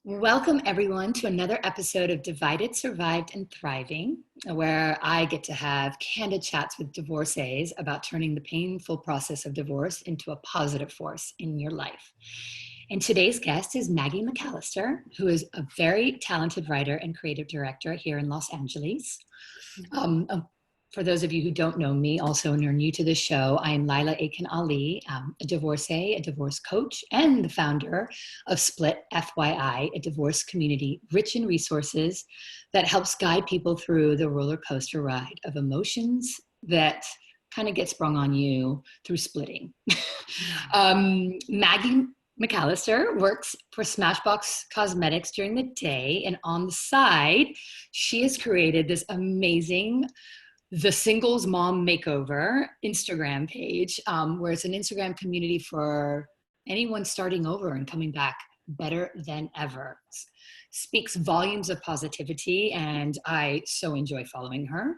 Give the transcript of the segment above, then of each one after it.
Welcome, everyone, to another episode of Divided, Survived, and Thriving, where I get to have candid chats with divorcees about turning the painful process of divorce into a positive force in your life. And today's guest is Maggie McAlister, who is a very talented writer and creative director here in Los Angeles. For those of you who don't know me, also and are new to the show, I am Laila Aitken, a divorcee, a divorce coach, and the founder of Split.fyi, a divorce community rich in resources that helps guide people through the roller coaster ride of emotions that kind of get sprung on you through splitting. Maggie McAlister works for Smashbox Cosmetics during the day, and on the side, she has created this amazing The Single Mom Makeover Instagram page, where it's an Instagram community for anyone starting over and coming back better than ever. Speaks volumes of positivity, and I so enjoy following her.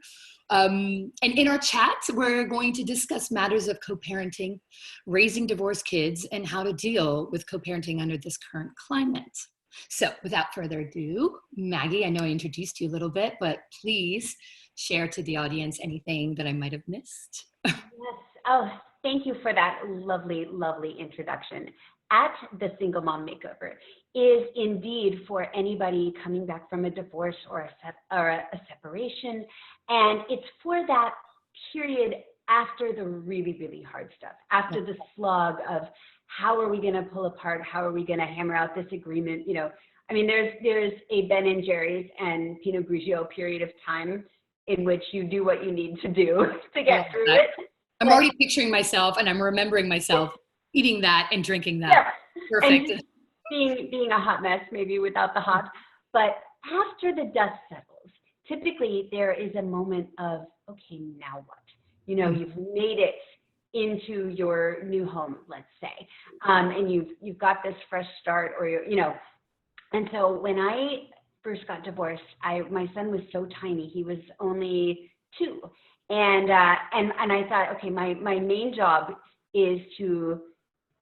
And in our chat, we're going to discuss matters of co-parenting, raising divorced kids, and how to deal with co-parenting under this current climate. So without further ado, Maggie, I know I introduced you a little bit, but please share to the audience anything that I might have missed. Yes. Oh, thank you for that lovely, lovely introduction. At the Single Mom Makeover is indeed for anybody coming back from a divorce or a separation. And it's for that period after the really, really hard stuff, after the slog of how are we going to pull apart? How are we going to hammer out this agreement? You know, I mean, there's a Ben and Jerry's and Pinot Grigio period of time in which you do what you need to do to get through it. I'm already picturing myself, and I'm remembering myself eating that and drinking that. Yeah. Perfect. And being a hot mess, maybe without the hot. But after the dust settles, typically there is a moment of, okay, now what? You know, you've made it into your new home, let's say, and you've got this fresh start, or you know. And so when I first got divorced, my son was so tiny. He was only 2. And I thought, okay, my main job is to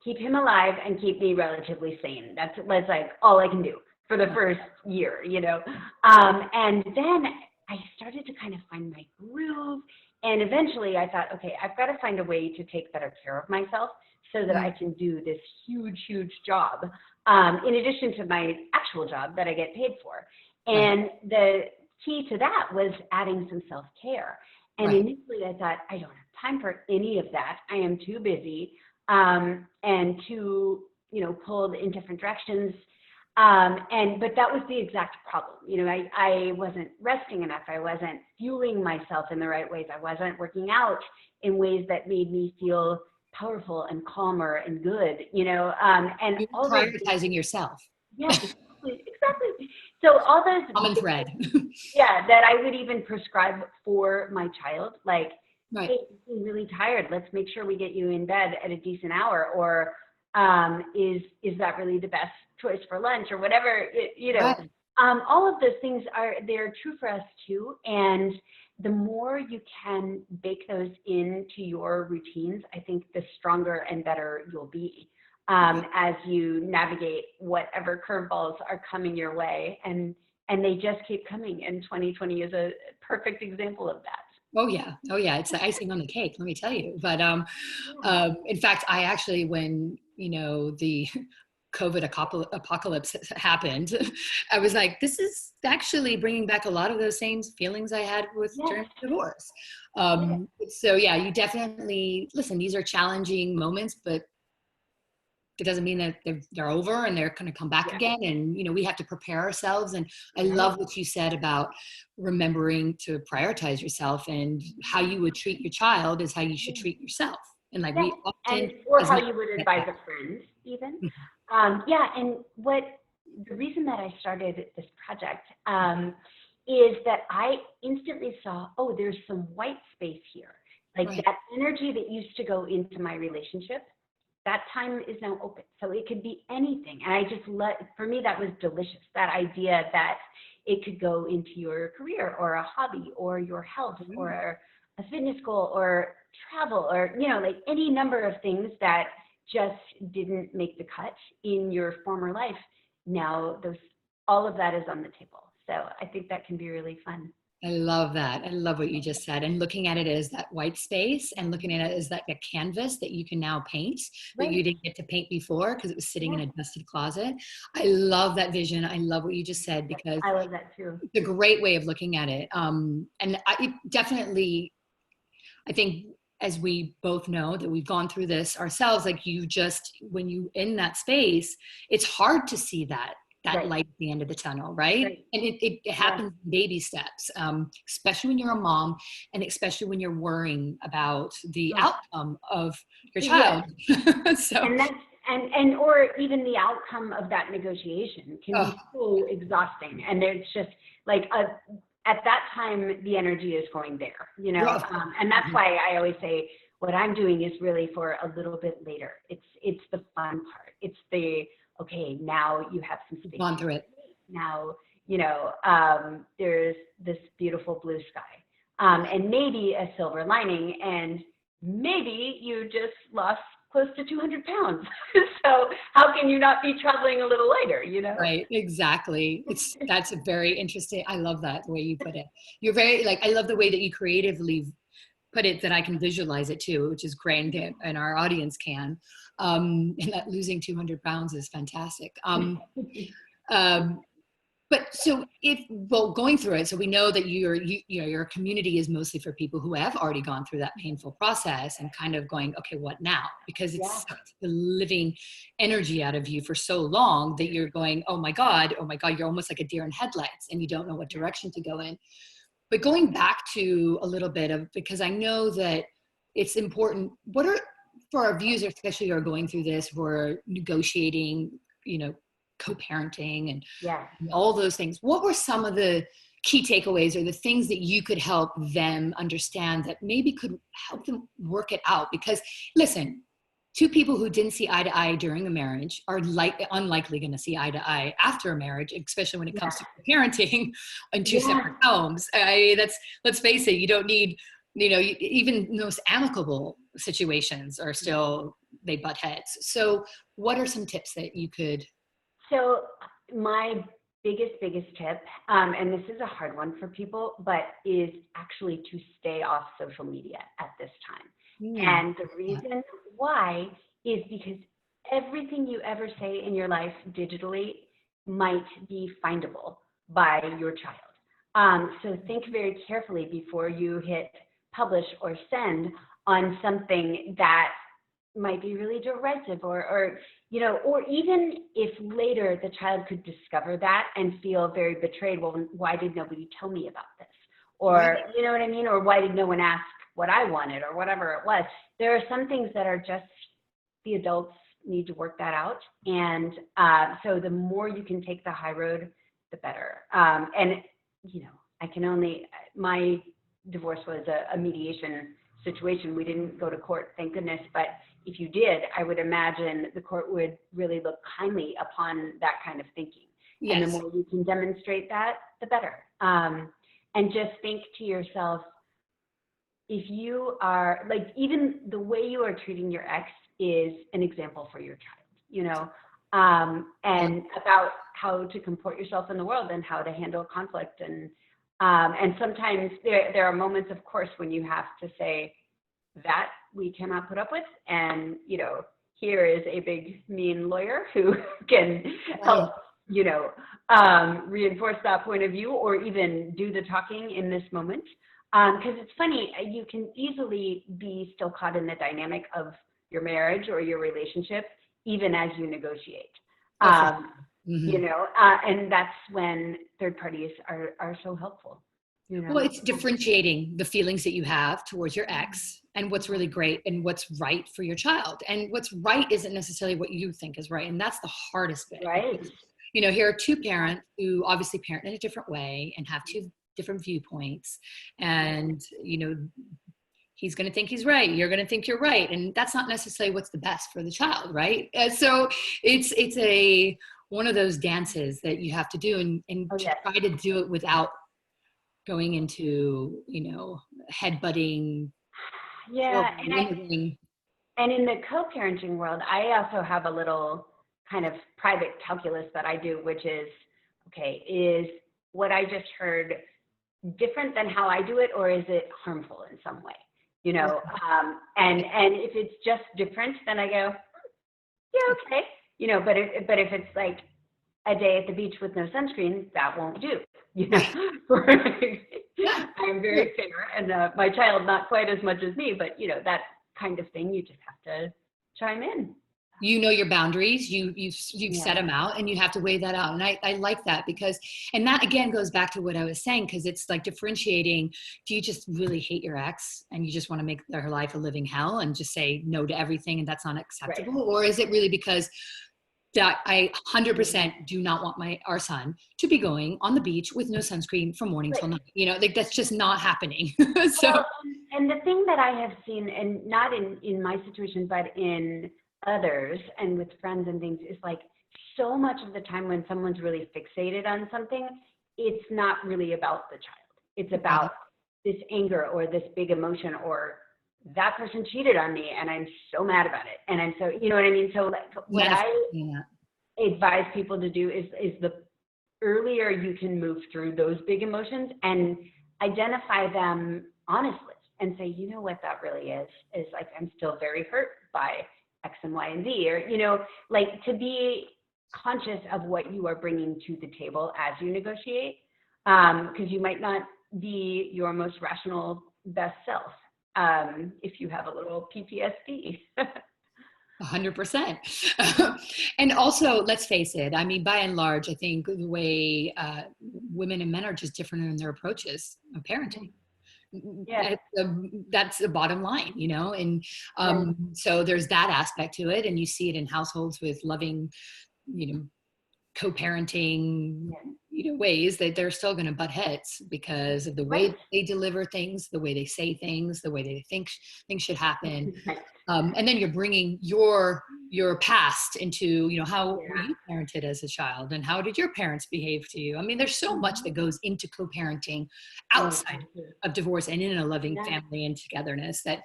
keep him alive and keep me relatively sane. That's like all I can do for the first year, you know. And then I started to kind of find my groove. And eventually I thought, okay, I've got to find a way to take better care of myself so that I can do this huge, huge job, in addition to my actual job that I get paid for. And the key to that was adding some self-care. And initially I thought, I don't have time for any of that. I am too busy and too, you know, pulled in different directions. But that was the exact problem. You know, I wasn't resting enough. I wasn't fueling myself in the right ways. I wasn't working out in ways that made me feel powerful and calmer and good, you know, and you're all prioritizing yourself. Yes, exactly. So all those common thread. that I would even prescribe for my child, like, hey, I'm really tired. Let's make sure we get you in bed at a decent hour, or is that really the best choice for lunch, or whatever, you know. All of those things they're true for us too. And the more you can bake those into your routines, I think the stronger and better you'll be as you navigate whatever curveballs are coming your way. And they just keep coming. And 2020 is a perfect example of that. Oh yeah. It's the icing on the cake, let me tell you. But in fact, I actually, when, you know, the COVID apocalypse happened, I was like, this is actually bringing back a lot of those same feelings I had with during divorce. So yeah, you definitely, listen, these are challenging moments, but it doesn't mean that they're over and they're going to come back again. And, you know, we have to prepare ourselves. And I love what you said about remembering to prioritize yourself, and how you would treat your child is how you should treat yourself. And like we often, or how you would advise a friend even. And the reason that I started this project is that I instantly saw, oh, there's some white space here. Like that energy that used to go into my relationship, that time is now open. So it could be anything. And I just for me, that was delicious. That idea that it could go into your career, or a hobby, or your health, or a fitness goal, or travel, or, you know, like any number of things that just didn't make the cut in your former life. Now those all of that is on the table. So I think that can be really fun. I love that. I love what you just said. And looking at it as that white space and looking at it as like a canvas that you can now paint that you Right. didn't get to paint before because it was sitting in Yeah. a dusted closet. I love that vision. I love what you just said because I love that too. it's a great way of looking at it. And it definitely, I think as we both know that we've gone through this ourselves, like you just, when you in that space, it's hard to see that Right. light at the end of the tunnel, right? Right. And it happens in baby steps, especially when you're a mom and especially when you're worrying about the Oh, outcome of your yeah. child. So, And that's and or even the outcome of that negotiation can oh, be so exhausting. And there's just like at that time the energy is going there, you know. rough. And that's why I always say what I'm doing is really for a little bit later. It's the fun part. It's the okay, now you have some space. Gone through it. Now, you know, there's this beautiful blue sky. And maybe a silver lining, and maybe you just lost close to 200 pounds. So how can you not be traveling a little lighter, you know? Right, exactly. That's a very interesting. I love that the way you put it. You're very like I love the way that you creatively put it that I can visualize it too, which is great, and our audience can. And that losing 200 pounds is fantastic. Um, but so going through it, so we know that you know, your community is mostly for people who have already gone through that painful process and kind of going, okay, what now? Because it's Yeah. sucked the living energy out of you for so long that you're going, oh my God, you're almost like a deer in headlights and you don't know what direction to go in. But going back to a little bit of, because I know that it's important, what are, for our viewers, especially who are going through this, who are negotiating, you know, co-parenting and Yeah. all those things, what were some of the key takeaways or the things that you could help them understand that maybe could help them work it out? Because listen, two people who didn't see eye to eye during a marriage are unlikely going to see eye to eye after a marriage, especially when it comes to parenting in two Yeah. separate homes. Let's face it, you don't need, you know, even the most amicable situations are still, they butt heads. So what are some tips that you could? So my biggest tip, and this is a hard one for people, but is actually to stay off social media at this time. And the reason why is because everything you ever say in your life digitally might be findable by your child. So think very carefully before you hit publish or send on something that might be really derisive or you know, or even if later the child could discover that and feel very betrayed, well, why did nobody tell me about this? Or, you know what I mean? Or why did no one ask what I wanted or whatever it was? There are some things that are just, the adults need to work that out. And so the more you can take the high road, the better. And, you know, my divorce was a mediation situation. We didn't go to court, thank goodness, but if you did, I would imagine the court would really look kindly upon that kind of thinking. Yes. And the more you can demonstrate that, the better. And just think to yourself, if you are, like, even the way you are treating your ex is an example for your child, you know, and about how to comport yourself in the world and how to handle conflict. And sometimes there are moments, of course, when you have to say, that we cannot put up with, and you know, here is a big mean lawyer who can help, you know, reinforce that point of view or even do the talking in this moment, because it's funny, you can easily be still caught in the dynamic of your marriage or your relationship even as you negotiate. You know, and that's when third parties are so helpful. You know? Well, it's differentiating the feelings that you have towards your ex and what's really great and what's right for your child. And what's right isn't necessarily what you think is right. And that's the hardest bit. Right. You know, here are two parents who obviously parent in a different way and have two different viewpoints. And, you know, he's going to think he's right. You're going to think you're right. And that's not necessarily what's the best for the child, right? And so it's one of those dances that you have to do and try to do it without going into, you know, headbutting. Yeah, and in the co-parenting world, I also have a little kind of private calculus that I do, which is, okay, is what I just heard different than how I do it, or is it harmful in some way? You know, and if it's just different, then I go, yeah, okay. You know, but if it's like a day at the beach with no sunscreen, that won't do. You know, I'm very fair, and my child not quite as much as me, but you know, that kind of thing, you just have to chime in. You know your boundaries, you've set them out, and you have to weigh that out. And I like that, because, and that again goes back to what I was saying, because it's like differentiating, do you just really hate your ex and you just want to make their life a living hell and just say no to everything and that's not acceptable? Right. Or is it really because that I 100% do not want our son to be going on the beach with no sunscreen from morning till night? You know, like that's just not happening. So, well, and the thing that I have seen, and not in my situation, but in others and with friends and things, is like so much of the time when someone's really fixated on something, it's not really about the child. It's about this anger or this big emotion, or that person cheated on me and I'm so mad about it. And I'm so, you know what I mean? So like what I advise people to do is the earlier you can move through those big emotions and identify them honestly and say, you know what that really is like, I'm still very hurt by X and Y and Z, or, you know, like to be conscious of what you are bringing to the table as you negotiate, because you might not be your most rational best self if you have a little PTSD. 100%. And also, let's face it, I mean, by and large, I think the way women and men are just different in their approaches of parenting. Yeah. That's the bottom line, you know, and so there's that aspect to it, and you see it in households with loving, you know, co-parenting, you know, ways that they're still going to butt heads because of the way they deliver things, the way they say things, the way they think things should happen. And then you're bringing your past into, you know, how were you parented as a child, and how did your parents behave to you? I mean, there's so much that goes into co-parenting outside of divorce and in a loving family and togetherness that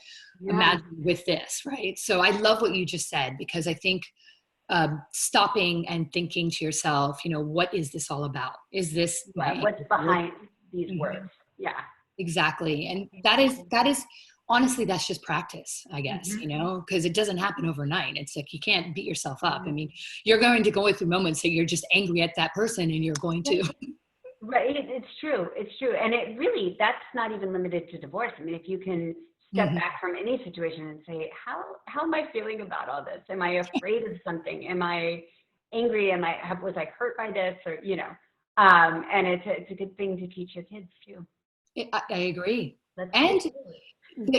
imagine with this, right? So I love what you just said, because I think stopping and thinking to yourself, you know, what is this all about? Is this what's behind these words? Yeah, exactly. And that is honestly, that's just practice, I guess, you know, because it doesn't happen overnight. It's like, you can't beat yourself up. I mean, you're going to go through moments that you're just angry at that person, and you're going to. Right. It's true. It's true. And it really, that's not even limited to divorce. I mean, if you can step back from any situation and say, how am I feeling about all this? Am I afraid of something? Am I angry? Was I hurt by this? Or, you know, and it's a good thing to teach your kids too. I agree.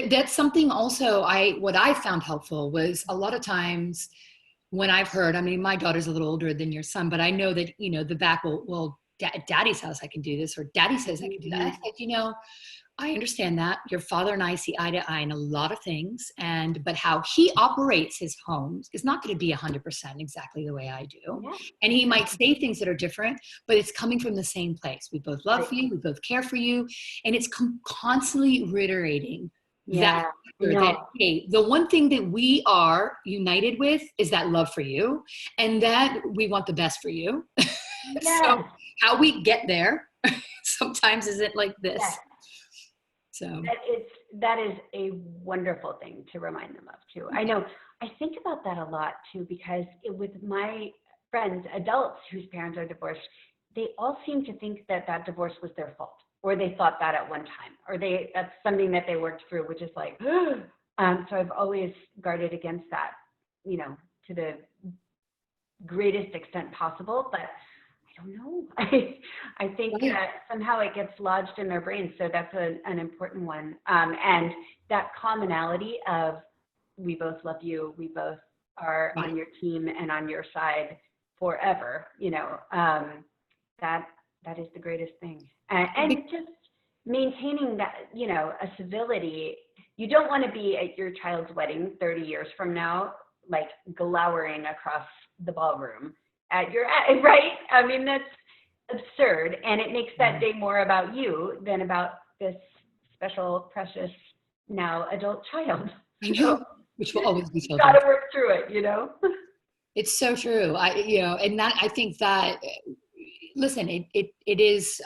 That's something also what I found helpful was a lot of times when I've heard, I mean, my daughter's a little older than your son, but I know that, you know, the back will daddy's house, I can do this, or daddy says I can do that. I said, you know, I understand that your father and I see eye to eye in a lot of things, but how he operates his homes is not going to be 100% exactly the way I do. And he might say things that are different, but it's coming from the same place. We both love you. We both care for you. And it's constantly reiterating that hey, the one thing that we are united with is that love for you, and that we want the best for you. So how we get there sometimes isn't like this. So that is a wonderful thing to remind them of too. I know I think about that a lot too, because with my friends, adults whose parents are divorced, they all seem to think that divorce was their fault, or they thought that at one time, or that's something that they worked through, which is like, so I've always guarded against that, you know, to the greatest extent possible. But I don't know. I think that somehow it gets lodged in their brains. So that's an important one. And that commonality of, we both love you, we both are on your team and on your side forever, you know, that is the greatest thing. And just maintaining that, you know, a civility. You don't want to be at your child's wedding 30 years from now, like glowering across the ballroom at your, right? I mean, that's absurd. And it makes that day more about you than about this special, precious, now adult child. I know, which will always be children. Got to work through it, you know? It's so true. You know, and that, I think that listen, it is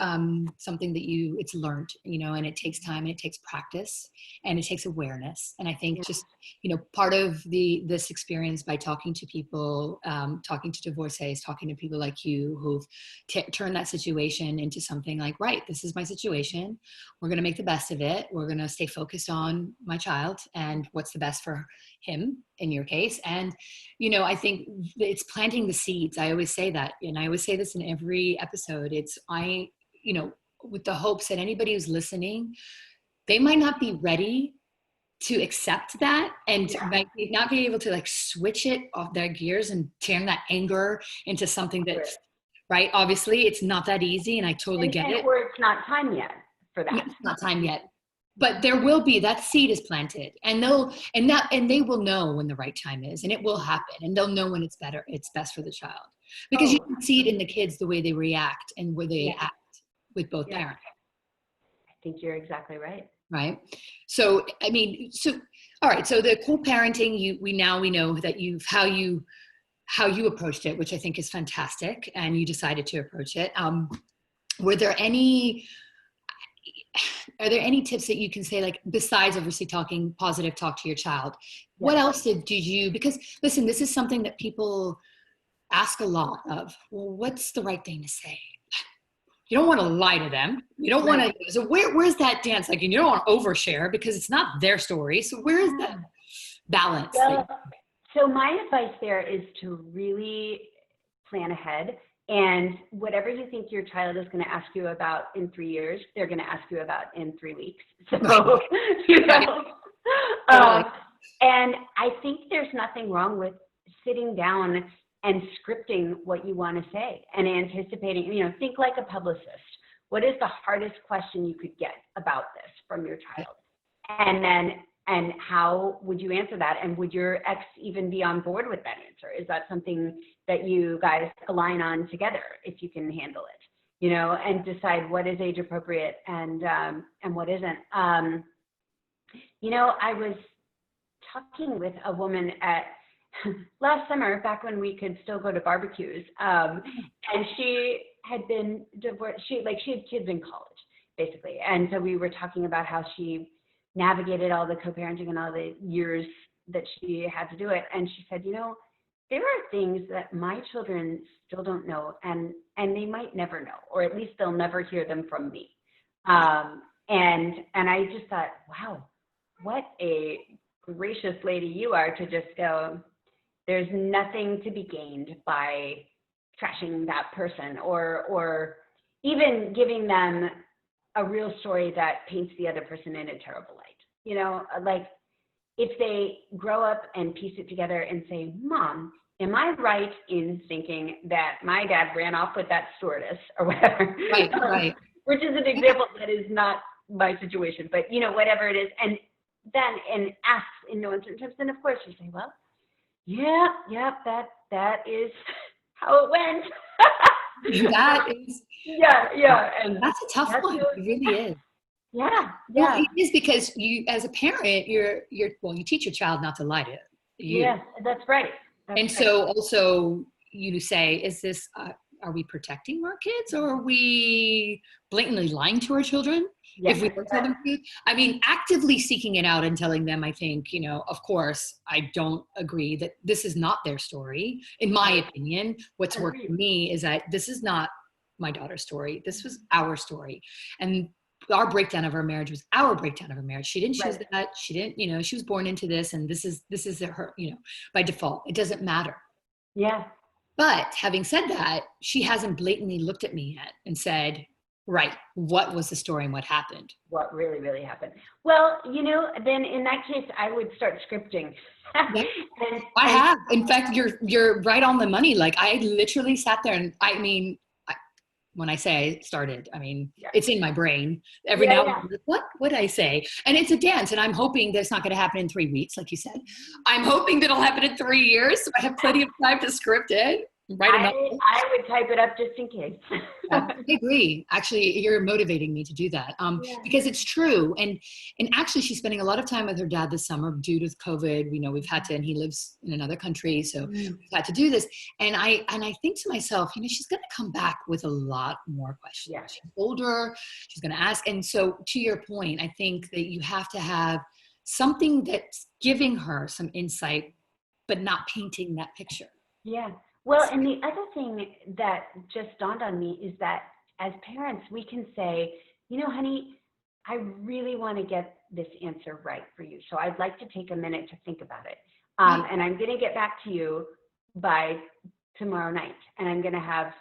something that it's learned, and it takes time and it takes practice and it takes awareness. And I think Yeah. just, part of this experience by talking to people, talking to divorcees, talking to people like you who've turned that situation into something like, right, this is my situation. We're going to make the best of it. We're going to stay focused on my child and what's the best for him in your case. And, I think it's planting the seeds. I always say that, and I always say this in every episode. With the hopes that anybody who's listening, they might not be ready to accept that and might not be able to like switch it off their gears and turn that anger into something that's right. Obviously it's not that easy, and I totally get it. Or it's not time yet for that. It's not time yet. But there will be, that seed is planted, and they will know when the right time is, and it will happen, and they'll know when it's best for the child, because you can see it in the kids, the way they react and where they act with both parents. I think you're exactly right. Right. So, all right. So the co-parenting, we know that how you approached it, which I think is fantastic, and you decided to approach it. Are there any tips that you can say, like, besides obviously talking positive talk to your child? What else did you, because listen, this is something that people ask a lot of. Well, what's the right thing to say? You don't want to lie to them. You don't want to, so where's that dance? Like, and you don't want to overshare because it's not their story. So where is that balance? So my advice there is to really plan ahead. And whatever you think your child is going to ask you about in 3 years, they're going to ask you about in 3 weeks. So, and I think there's nothing wrong with sitting down and scripting what you want to say and anticipating, think like a publicist. What is the hardest question you could get about this from your child? And how would you answer that? And would your ex even be on board with that answer? Is that something that you guys align on together if you can handle it, and decide what is age appropriate and what isn't? I was talking with a woman last summer, back when we could still go to barbecues, and she had been divorced. She had kids in college, basically. And so we were talking about how she navigated all the co-parenting and all the years that she had to do it. And she said, there are things that my children still don't know, and they might never know, or at least they'll never hear them from me. And I just thought, wow, what a gracious lady you are to just go, there's nothing to be gained by trashing that person or even giving them a real story that paints the other person in a terrible light. Like, if they grow up and piece it together and say, Mom, am I right in thinking that my dad ran off with that stewardess or whatever? Right. Which is an example that is not my situation, but whatever it is. And then asks in no uncertain terms, then of course you say, well, that is how it went. That is. Yeah. And that's a tough one. It really is. Yeah. Well, it is, because you, as a parent, you teach your child not to lie to you. Yeah, that's right. So also you say, is this, are we protecting our kids, or are we blatantly lying to our children? If we don't tell them truth? I mean, actively seeking it out and telling them, I think, of course, I don't agree that this is not their story. In my opinion, what's worked for me is that this is not my daughter's story. This was our story. And our breakdown of our marriage was our breakdown of our marriage. She didn't choose that. She didn't, she was born into this, and this is her, by default. It doesn't matter. Yeah. But having said that, she hasn't blatantly looked at me yet and said, right, what was the story and what happened? What really, really happened? Well, then in that case, I would start scripting. I have. In fact, you're right on the money. Like, I literally sat there, and when I say I started, it's in my brain every now and then. What would I say? And it's a dance, and I'm hoping that it's not going to happen in 3 weeks, like you said. I'm hoping that it'll happen in 3 years, so I have plenty of time to script it. Write them up. I would type it up just in case. I agree. Actually, you're motivating me to do that Yeah. because it's true. And actually, she's spending a lot of time with her dad this summer due to COVID. We know we've had to, and he lives in another country, so we've had to do this. And I think to myself, she's going to come back with a lot more questions. Yeah. She's older. She's going to ask. And so, to your point, I think that you have to have something that's giving her some insight, but not painting that picture. Yeah. Well, and the other thing that just dawned on me is that as parents, we can say, honey, I really want to get this answer right for you. So I'd like to take a minute to think about it. And I'm going to get back to you by tomorrow night. And I'm going to have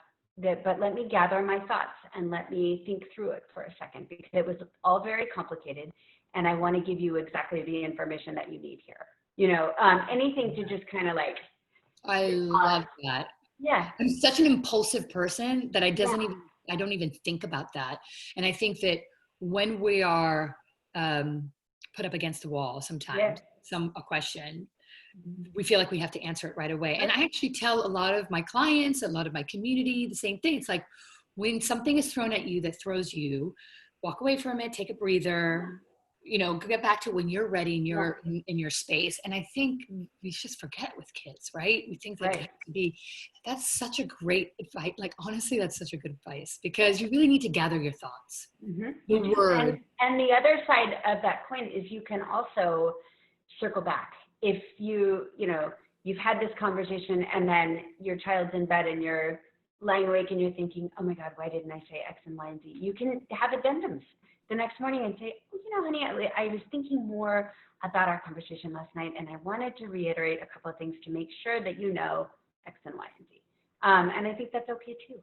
but let me gather my thoughts and let me think through it for a second, because it was all very complicated. And I want to give you exactly the information that you need here. Anything to just kind of like, I love that. Yeah. I'm such an impulsive person that I don't even think about that. And I think that when we are put up against the wall sometimes, a question, we feel like we have to answer it right away. And I actually tell a lot of my clients, a lot of my community, the same thing. It's like when something is thrown at you that throws you, walk away from it, take a breather, get back to when you're ready and you're in your space. And I think we just forget with kids, right? We think that have to be, that's such a great advice. Like, honestly, that's such a good advice, because you really need to gather your thoughts. The word. And the other side of that coin is you can also circle back. If you've had this conversation and then your child's in bed and you're lying awake and you're thinking, oh my God, why didn't I say X and Y and Z? You can have addendums the next morning and say, honey, I was thinking more about our conversation last night, and I wanted to reiterate a couple of things to make sure that you know X and Y and Z. And I think that's okay too.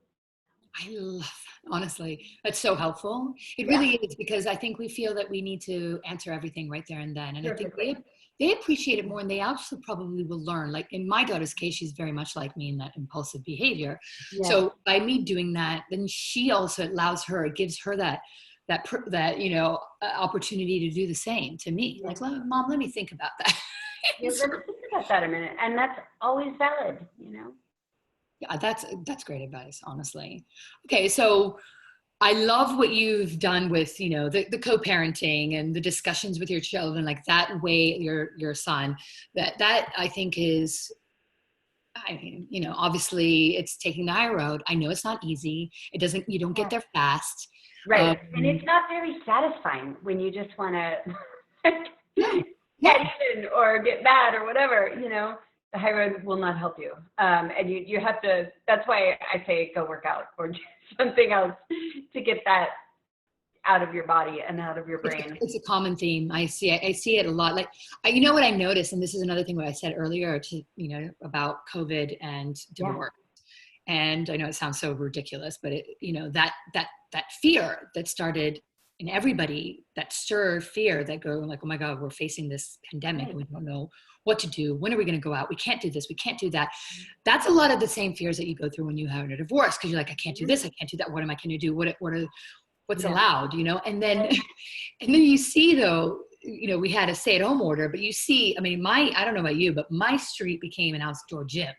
I love that. Honestly, that's so helpful. It really is, because I think we feel that we need to answer everything right there and then. And I think they appreciate it more, and they also probably will learn. Like in my daughter's case, she's very much like me in that impulsive behavior. Yeah. So by me doing that, then she also gives her that opportunity to do the same to me. Like, Mom, let me think about that. Let's think about that a minute. And that's always valid, Yeah, that's great advice, honestly. Okay, so I love what you've done with, the co-parenting and the discussions with your children, like that way, your son, that I think is, obviously it's taking the high road. I know it's not easy. You don't get there fast. Right. And it's not very satisfying when you just want to get even or get mad or whatever, the high road will not help you. And you have to, that's why I say go work out or do something else to get that out of your body and out of your brain. It's a common theme. I see it a lot. Like, what I noticed, and this is another thing what I said earlier about COVID and divorce. And I know it sounds so ridiculous, but that fear that started in everybody, that stirred fear that go like, oh my God, we're facing this pandemic and we don't know what to do. When are we going to go out? We can't do this. We can't do that. That's a lot of the same fears that you go through when you have a divorce, because you're like, I can't do this. I can't do that. What am I going to do? What's allowed, And then you see though, we had a stay-at-home order, but you see, I don't know about you, but my street became an outdoor gym.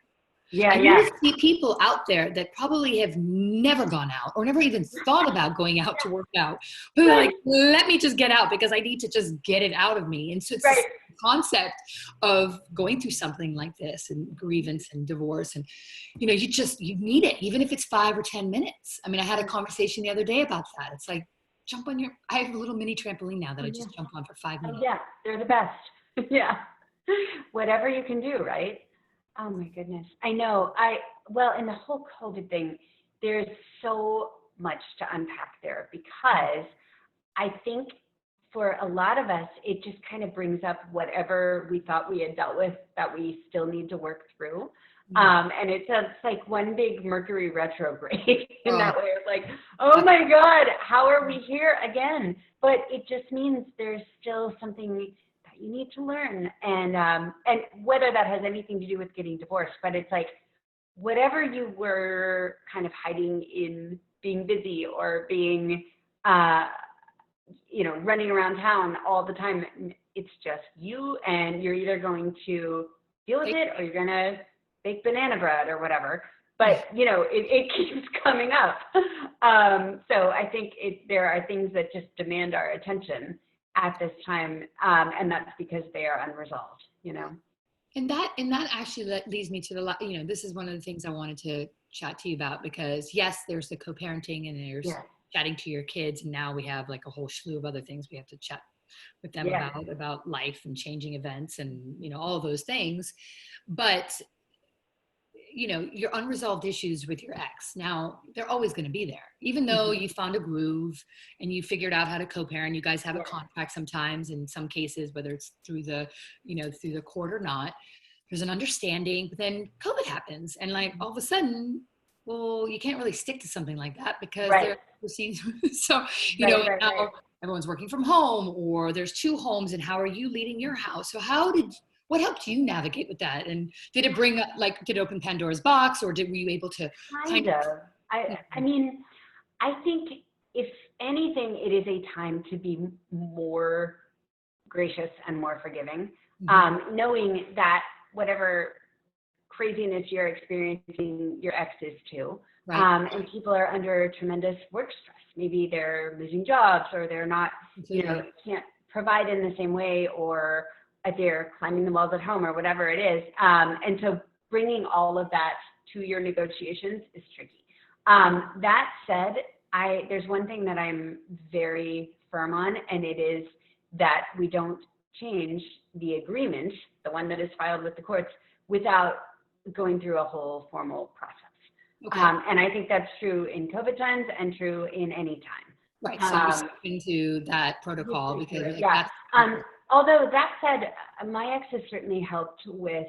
You see people out there that probably have never gone out or never even thought about going out to work out, but they're like, let me just get out because I need to just get it out of me. And so it's this concept of going through something like this and grievance and divorce, and you need it, even if it's 5 or 10 minutes. I had a conversation the other day about that. It's like, I have a little mini trampoline now that I just jump on for 5 minutes. Yeah, they're the best. Yeah. Whatever you can do, right? Oh my goodness. I know. In the whole COVID thing, there's so much to unpack there, because I think for a lot of us, it just kind of brings up whatever we thought we had dealt with that we still need to work through. And it's like one big Mercury retrograde in that way. It's like, oh my God, how are we here again? But it just means there's still something you need to learn, and whether that has anything to do with getting divorced, but it's like whatever you were kind of hiding in being busy or being running around town all the time, it's just you, and you're either going to deal with it or you're going to bake banana bread or whatever. but it keeps coming up. So I think there are things that just demand our attention at this time, and that's because they are unresolved. And that actually leads me to this is one of the things I wanted to chat to you about, because yes, there's the co-parenting and there's chatting to your kids, and now we have like a whole slew of other things we have to chat with them about life and changing events and all of those things. But your unresolved issues with your ex, now they're always going to be there, even though you found a groove and you figured out how to co-parent. You guys have a contract sometimes, in some cases, whether it's through the court or not, there's an understanding. But then COVID happens, and like all of a sudden, well, you can't really stick to something like that because they're so now everyone's working from home, or there's two homes, and how are you leading your house? So what helped you navigate with that? And did it did it open Pandora's box, or were you able to kind of? I mean, I think if anything, it is a time to be more gracious and more forgiving, knowing that whatever craziness you're experiencing, your ex is too. And people are under tremendous work stress. Maybe they're losing jobs, or they're not, can't provide in the same way, or they're climbing the walls at home, or whatever it is. And so bringing all of that to your negotiations is tricky. That said, there's one thing that I'm very firm on, and it is that we don't change the agreement, the one that is filed with the courts, without going through a whole formal process. Okay. And I think that's true in COVID times and true in any time. Right. So you're sticking to that protocol because although that said, my ex has certainly helped with,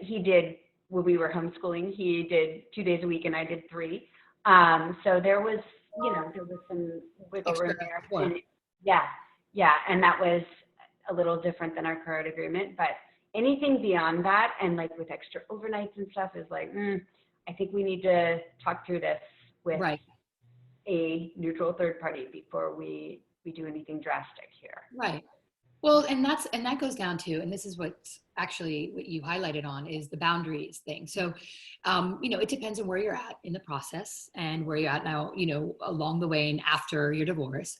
he did, when we were homeschooling, he did 2 days a week and I did 3. So there was, there was some wiggle room there. And and that was a little different than our current agreement. But anything beyond that, and like with extra overnights and stuff, is like, I think we need to talk through this with a neutral third party before we do anything drastic here. Right. Well, and that goes down to, and this is what you highlighted on, is the boundaries thing. So, it depends on where you're at in the process and where you're at now, along the way and after your divorce.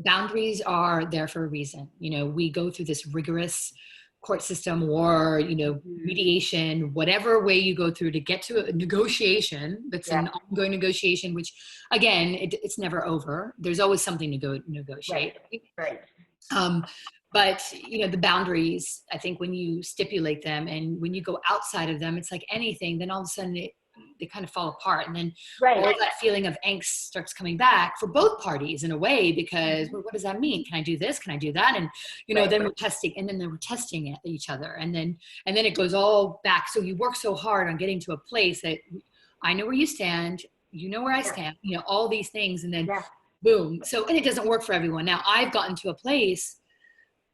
Boundaries are there for a reason. We go through this rigorous court system, or mediation, whatever way you go through to get to a negotiation that's an ongoing negotiation, which again, it's never over. There's always something to go negotiate. Right. But the boundaries, I think when you stipulate them and when you go outside of them, it's like anything, then all of a sudden they kind of fall apart, and then all that feeling of angst starts coming back for both parties in a way, because what does that mean? Can I do this? Can I do that? And then we're testing, and then we're testing at each other, and then it goes all back. So you work so hard on getting to a place that I know where you stand, you know where I stand, all these things, and then boom. So, and it doesn't work for everyone. Now I've gotten to a place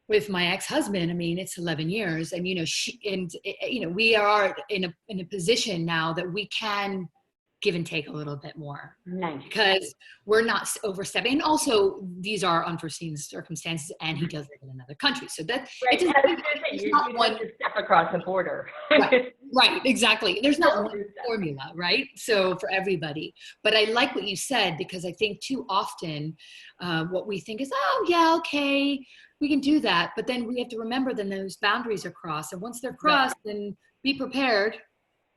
with my ex-husband, I mean, it's 11 years, and we are in a position now that we can give and take a little bit more, because we're not overstepping. And also, these are unforeseen circumstances, and he does live in another country, so that it's not one to step across the border. Right, exactly. There's not one formula, right? So for everybody. But I like what you said, because I think too often what we think is, oh yeah, okay, we can do that. But then we have to remember then those boundaries are crossed. And once they're crossed, then be prepared.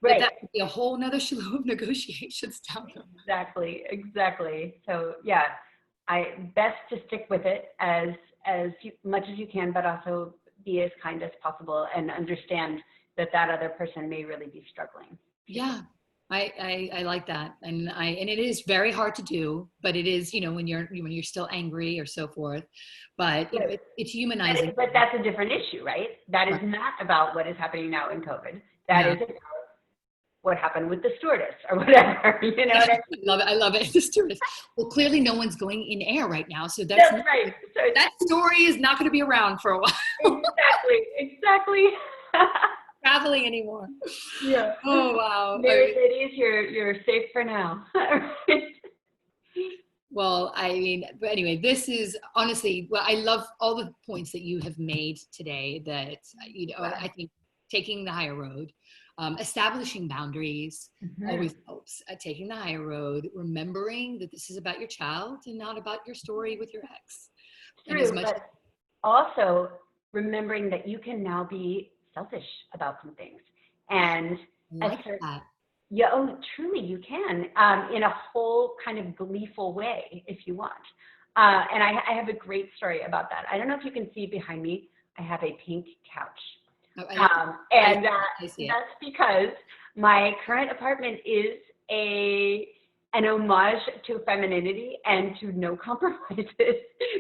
But that could be a whole nother slew of negotiations down the road. Exactly. So I best to stick with it as much as you can, but also be as kind as possible and understand that other person may really be struggling. Yeah. I like that, and it is very hard to do, but it is, when you're still angry or so forth, but it's humanizing. But that's a different issue, right? That is not about what is happening now in COVID. That is about what happened with the stewardess or whatever. You know what I mean? I love it. The stewardess. Well, clearly no one's going in air right now, so that's right. So that story is not going to be around for a while. Exactly. Traveling anymore. Yeah. Oh wow. It is. You're safe for now. Well, I mean, but anyway, this is honestly, I love all the points that you have made today. That I think taking the higher road, establishing boundaries Mm-hmm. always helps. Taking the higher road, remembering that this is about your child and not about your story with your ex. And as True, much, but also remembering that you can now be selfish about some things and like assert. that. Yeah, oh, truly, you can, in a whole kind of gleeful way if you want. And I have a great story about that. I don't know if you can see behind me. I have a pink couch. I, I, And I see it. that's because my current apartment is an homage to femininity and to no compromises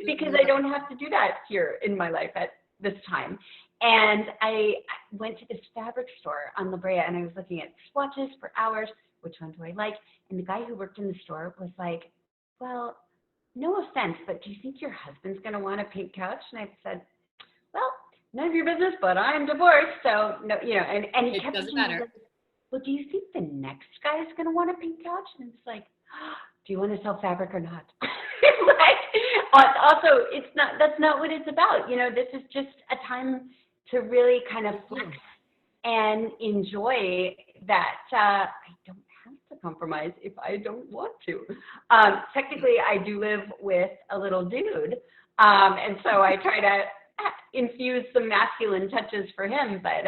because I don't have to do that here in my life at this time. And I went to this fabric store on La Brea and I was looking at swatches for hours. Which one do I like? And the guy who worked in the store was like, well, no offense, but do you think your husband's going to want a pink couch? And I said, well, none of your business, but I'm divorced. So, no, and he It kept doesn't looking at me matter. like, well, do you think the next guy is going to want a pink couch? And it's like, do you want to sell fabric or not? Also, that's not what it's about. This is just a time to really kind of flex and enjoy that. I don't have to compromise if I don't want to. Technically, I do live with a little dude. And so I try to infuse some masculine touches for him. But,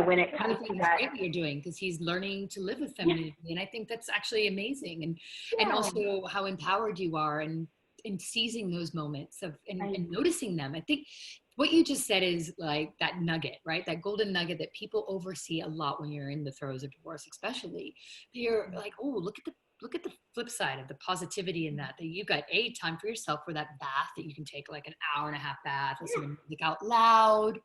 when it I comes think to it's that, great what you're doing because he's learning to live with femininity, and I think that's actually amazing. And yeah, also how empowered you are, and in seizing those moments of and noticing them. I think what you just said is like that nugget, right? That golden nugget that people oversee a lot when you're in the throes of divorce, especially. They're like, oh, look at the flip side of the positivity in that you got time for yourself for that bath that you can take like an hour and a half bath, listen to music out loud,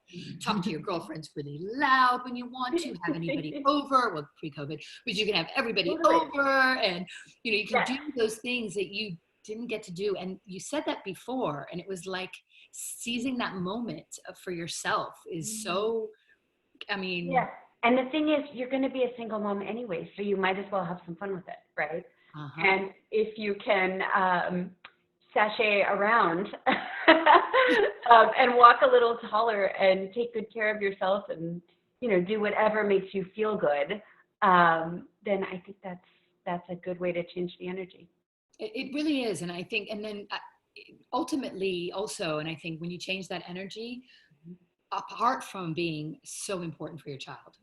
talk to your girlfriends really loud when you want to, have anybody over, well, pre-COVID, but you can have everybody over, and you can do those things that you didn't get to do. And you said that before, and it was like seizing that moment for yourself is so, I mean, yeah. And the thing is, you're going to be a single mom anyway, so you might as well have some fun with it, right? And if you can sashay around and walk a little taller and take good care of yourself and, do whatever makes you feel good, then I think that's a good way to change the energy. It really is. And I think, and then ultimately also, and I think when you change that energy, apart from being so important for your child,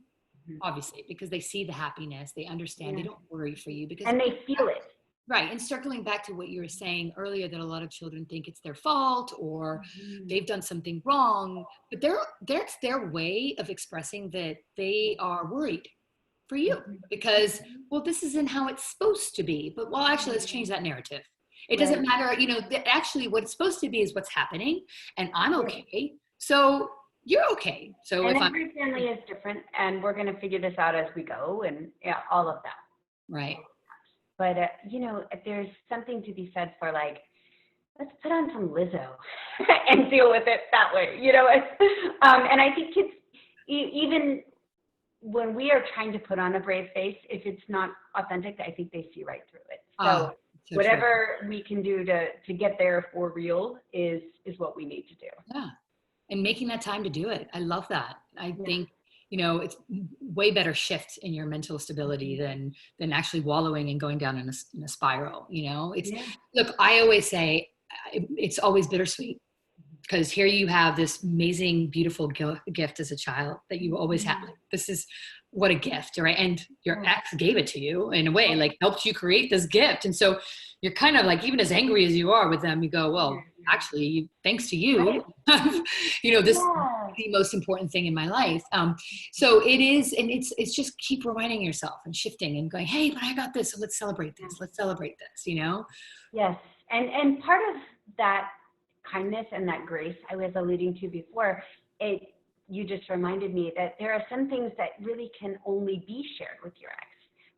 obviously, because they see the happiness, they understand, they don't worry for you because, and they feel it. Right. And circling back to what you were saying earlier, that a lot of children think it's their fault or they've done something wrong, but that's their way of expressing that they are worried for you because, well, this isn't how it's supposed to be. But well, actually, let's change that narrative. It doesn't matter, actually what it's supposed to be is what's happening, and I'm okay. So you're okay. So and if every family is different, and we're going to figure this out as we go, and all of that. Right. But there's something to be said for like, let's put on some Lizzo and deal with it that way. And I think kids, even when we are trying to put on a brave face, if it's not authentic, I think they see right through it. So whatever we can do to get there for real is what we need to do. Yeah. And making that time to do it. I love that. I think, it's way better shift in your mental stability than actually wallowing and going down in a spiral. Look, I always say it's always bittersweet because here you have this amazing, beautiful gift as a child that you always had. Like, this is what a gift, right? And your ex gave it to you in a way, like helped you create this gift. And so you're kind of like, even as angry as you are with them, you go, well, actually, thanks to you, this is the most important thing in my life. So it is, and it's just keep reminding yourself and shifting and going, hey, but I got this, so let's celebrate this. Let's celebrate this, Yes, and part of that kindness and that grace I was alluding to before, you just reminded me that there are some things that really can only be shared with your ex.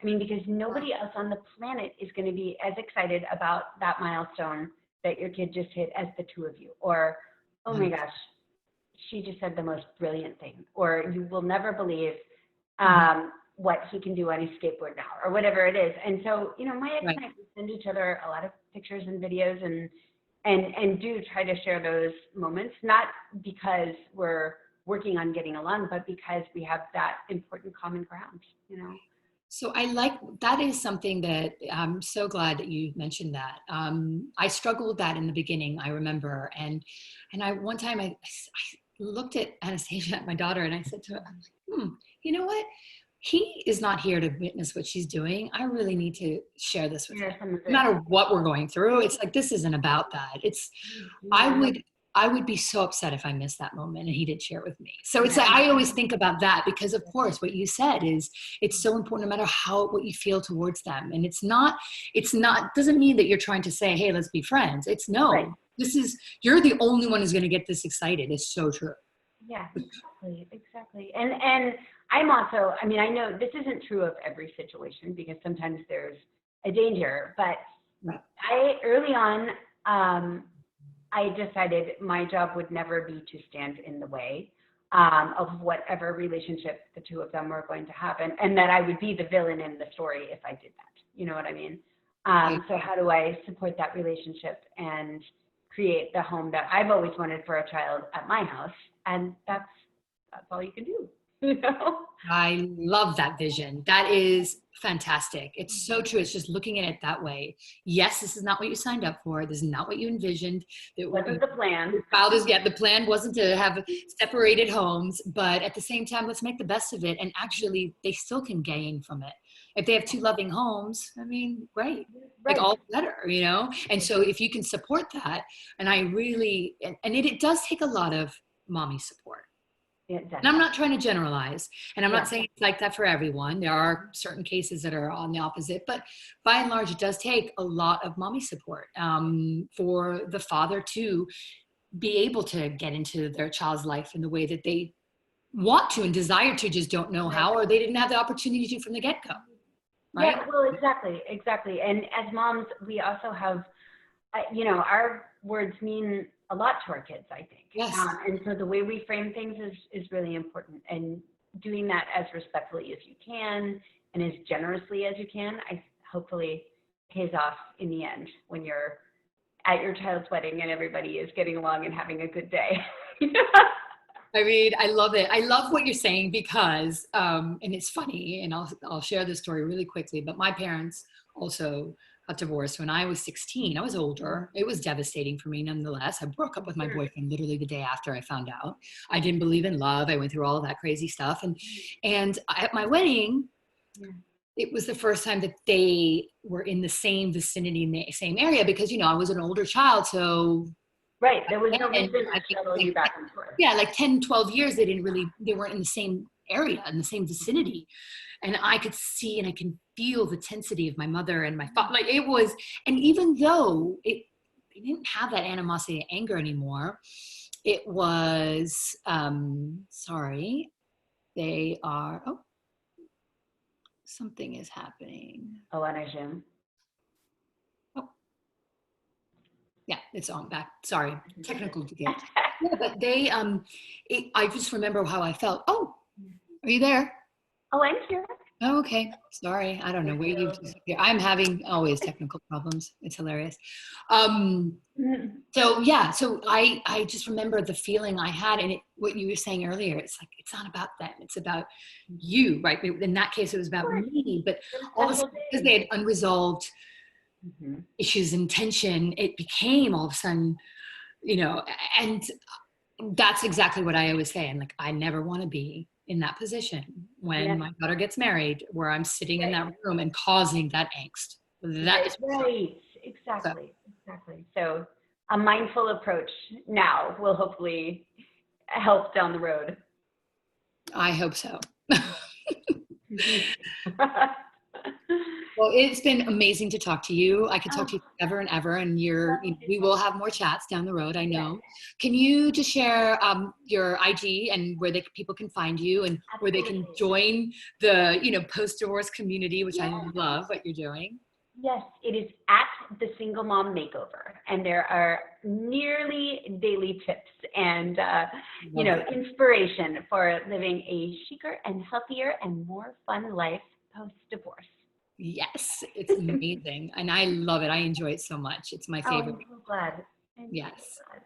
I mean, because nobody else on the planet is going to be as excited about that milestone that your kid just hit as the two of you. Or, oh my gosh, she just said the most brilliant thing. Or you will never believe what he can do on his skateboard now, or whatever it is. And so, my ex and I send each other a lot of pictures and videos and do try to share those moments, not because we're working on getting along, but because we have that important common ground, you know. So that is something that I'm so glad that you mentioned that. I struggled with that in the beginning, I remember. And one time I looked at Anastasia, my daughter, and I said to her, I'm like, you know what? He is not here to witness what she's doing. I really need to share this with him. No matter what we're going through, it's like, this isn't about that. I would be so upset if I missed that moment and he didn't share it with me. So it's like, I always think about that because, of course, what you said is it's so important no matter what you feel towards them. And doesn't mean that you're trying to say, hey, let's be friends. It's no, right. You're the only one who's going to get this excited. It's so true. Yeah, exactly. And I'm also, I mean, I know this isn't true of every situation because sometimes there's a danger, but right. Early on, I decided my job would never be to stand in the way of whatever relationship the two of them were going to have, and that I would be the villain in the story if I did that. You know what I mean? So how do I support that relationship and create the home that I've always wanted for a child at my house? And that's all you can do. You know? I love that vision. That is fantastic. It's so true. It's just looking at it that way. Yes, this is not what you signed up for. This is not what you envisioned. It wasn't the plan. The plan wasn't to have separated homes, but at the same time, let's make the best of it. And actually, they still can gain from it. If they have two loving homes, I mean, great. Like all better, you know? And so if you can support that, and I really, and it does take a lot of mommy support. And I'm not trying to generalize, and I'm not saying it's like that for everyone. There are certain cases that are on the opposite, but by and large, it does take a lot of mommy support for the father to be able to get into their child's life in the way that they want to and desire to, just don't know how, or they didn't have the opportunity to from the get-go. Right? Yeah, well, exactly. And as moms, we also have, you know, our words mean a lot to our kids, I think. Yes. And so the way we frame things is really important. And doing that as respectfully as you can and as generously as you can, hopefully pays off in the end when you're at your child's wedding and everybody is getting along and having a good day. I mean, I love it. I love what you're saying because, and it's funny, and I'll share this story really quickly, but my parents also got divorced when I was 16. I was older. It was devastating for me nonetheless. I broke up with my boyfriend literally the day after I found out. I didn't believe in love. I went through all of that crazy stuff. And at my wedding, it was the first time that they were in the same vicinity, in the same area, because, you know, I was an older child. So right. There was no reason to shuttle you back and forth. Yeah, like 10, 12 years, they weren't in the same area, in the same vicinity. And I could see and I can feel the tensity of my mother and my father. Like it was, and even though they didn't have that animosity and anger anymore, it was, something is happening. Oh, and I Zoom. Yeah, it's on back. Sorry, technical difficulty. Yeah, but they, I just remember how I felt. Oh, are you there? Oh, I'm here. Oh, okay. Sorry. I don't know where you disappeared. I'm having always technical problems. It's hilarious. So yeah, so I just remember the feeling I had, and what you were saying earlier, it's like, it's not about them. It's about you, right? In that case, it was about me, but all of a sudden, because they had unresolved issues and tension, it became all of a sudden, you know, and that's exactly what I always say. And like, I never want to be in that position when my daughter gets married, where I'm sitting in that room and causing that angst. That is right. Exactly. So a mindful approach now will hopefully help down the road. I hope so. Well, it's been amazing to talk to you. I could talk to you forever and ever, and we will have more chats down the road, I know. Yes. Can you just share your IG and where people can find you, and where they can join the, you know, post-divorce community, which I love what you're doing? Yes, it is at the Single Mom Makeover, and there are nearly daily tips and you know, inspiration for living a chicer and healthier and more fun life post-divorce. Yes, it's amazing, and I love it. I enjoy it so much. It's my favorite. I'm so glad. Yes. So glad.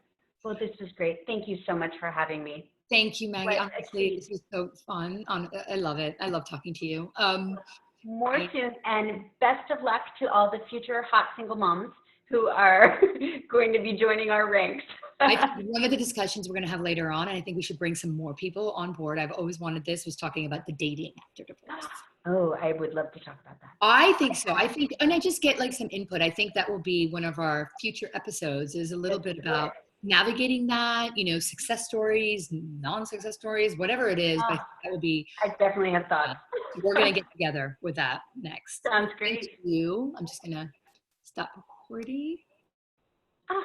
Well, this was great. Thank you so much for having me. Thank you, Maggie. What a Honestly, treat. this was so fun. I love it. I love talking to you. More I, soon, and best of luck to all the future hot single moms who are going to be joining our ranks. I think one of the discussions we're going to have later on, and I think we should bring some more people on board. I've always wanted this, was talking about the dating after divorce. Oh, I would love to talk about that. I think so. I think, and I just get like some input. I think that will be one of our future episodes, is a little bit about navigating that, you know, success stories, non-success stories, whatever it is. But I think that will be, I definitely have thoughts. we're going to get together with that next. Sounds Thank great. you. I'm just going to stop recording. Ah.